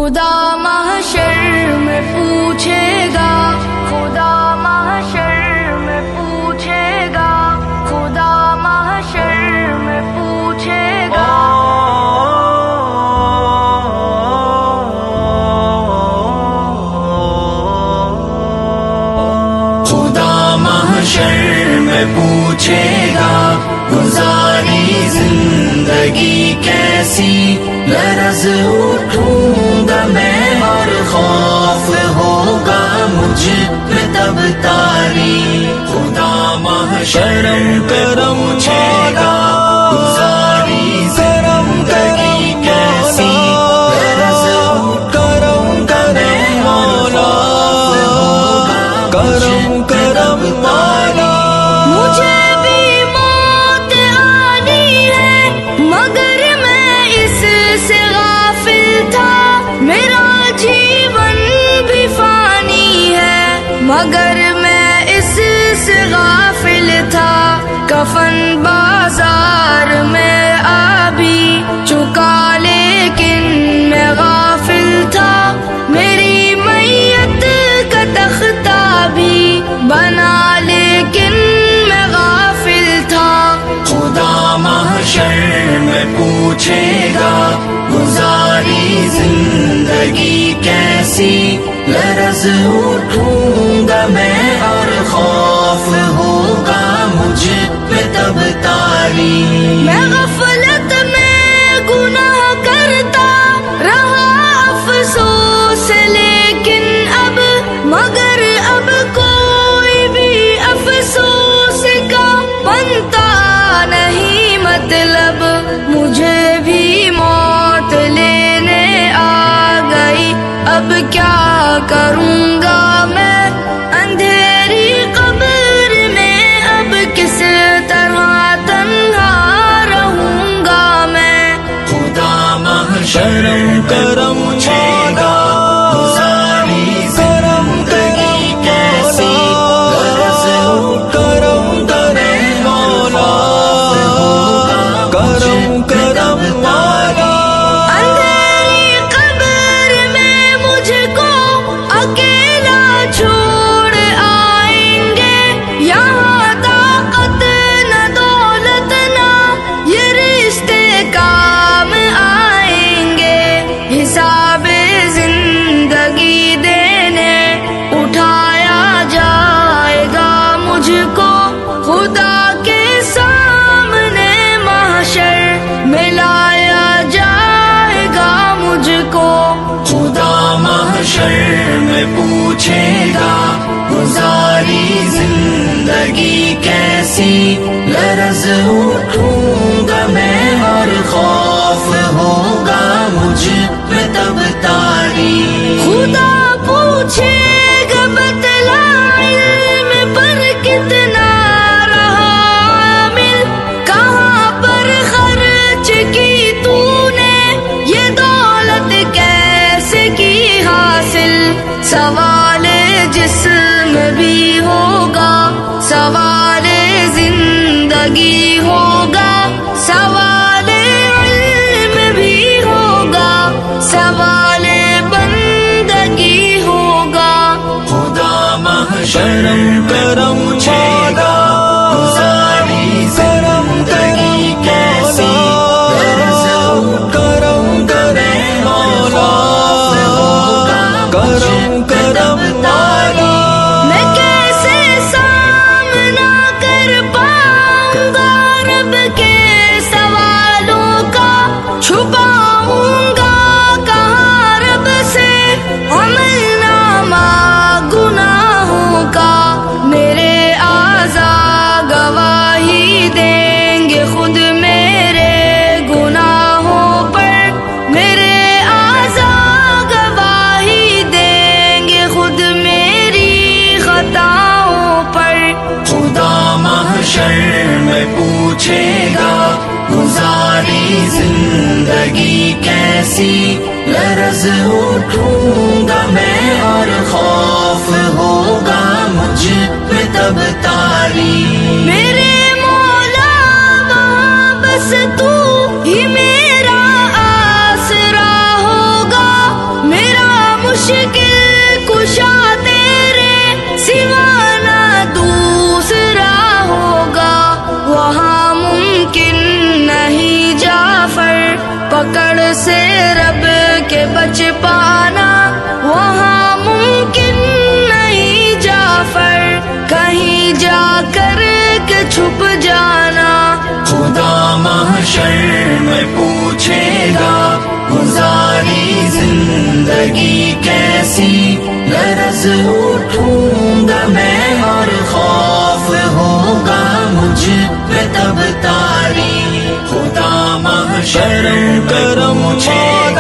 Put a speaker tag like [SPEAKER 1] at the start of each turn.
[SPEAKER 1] خدا محشر میں پوچھے گا، خدا محشر میں پوچھے گا، خدا محشر میں پوچھے گا۔ خدا محشر میں پوچھے گا، گزاری زندگی کیسی، لرز اٹھوں گا میں اور خوف ہوگا مجھ پہ تب تاری۔ خدا محشر میں پوچھے گا، گزاری زندگی کیسی، لرز اٹھوں گا میں اور خوف ہوگا مجھ پہ تب تاری۔
[SPEAKER 2] مجھے بھی موت آنی ہے مگر میں اس سے غافل تھا، میرا جیون بھی فانی ہے مگر میں اس سے غافل تھا۔ کفن بازار میں آ بھی چکا لیکن میں غافل تھا، میری میت کا تختہ بھی بنا لیکن میں غافل تھا۔
[SPEAKER 1] خدا محشر میں پوچھے گا، گزاری زندگی کیسی، لرز اٹھوں گا میں اور خوف ہوگا مجھ پہ تب تاری۔
[SPEAKER 2] میں غفلت میں گناہ کرتا رہا افسوس لیکن اب، مگر اب کوئی بھی افسوس کا بنتا نہیں مطلب۔ مجھے بھی موت لینے آ گئی، اب کیا کروں گا میں اندھیری قبر میں، اب کس طرح تنہا رہوں گا میں۔
[SPEAKER 1] خدا محشر کرم پوچھے گا، گزاری زندگی کیسی، لرز اٹھوں گا میں اور خوف ہوگا مجھ پہ تب تاری۔
[SPEAKER 2] اندھیری قبر میں مجھ کو اکیلا چھوڑ آئیں گے، یہاں طاقت نہ دولت نہ یہ رشتے کام آئیں گے۔ حساب زندگی دینے اٹھایا جائے گا مجھ کو، خدا کے سامنے محشر میں لایا جائے گا مجھ کو۔
[SPEAKER 1] خدا محشر میں پوچھے گا، گزاری زندگی کیسی، لرز اٹھوں گا میں اور خوف ہوگا مجھ پہ تب تاری۔
[SPEAKER 2] خدا پوچھے گا بتلا علم پر کتنا رہا عامل، کہاں پر خرچ کی تو نے یہ دولت کیسے کی حاصل۔ سوال جسم بھی ہوگا، سوال زندگی ہوگا، سوال علم بھی ہوگا، سوال بندگی ہوگا۔
[SPEAKER 1] خدا محشر کرم پوچھے گا، گزاری زندگی کیسی، لرز اٹھوں گا میں اور خوف ہوگا مجھ پہ تب تاری۔
[SPEAKER 2] میں کیسے سامنا کر پاؤں گا رب کے سوالوں کا، چھپاؤں گا کہاں رب سے عمل نامہ گناہوں کا۔ میرے اعضاء گواہی دیں گے خود میرے گناہوں پر، میرے اعضاء گواہی دیں گے خود میری خطاؤں پر۔
[SPEAKER 1] خدا محشر میں پوچھے گا، گزاری زندگی کیسی، لرز اٹھوں گا میں اور خوف ہوگا مجھ پہ تب تاری۔
[SPEAKER 2] میرے مولا وہاں بس تو ہی میرا آسرا ہوگا، پکڑ سے رب کے بچ پانا وہاں ممکن نہیں جعفر، کہیں جا کر کے چھپ جانا.
[SPEAKER 1] خدا محشر میں پوچھے گا گزاری زندگی کیسی، لرز اٹھوں گا میں اور خوف ہوگا مجھ پہ تب تاری. خدا محشر میں پوچھے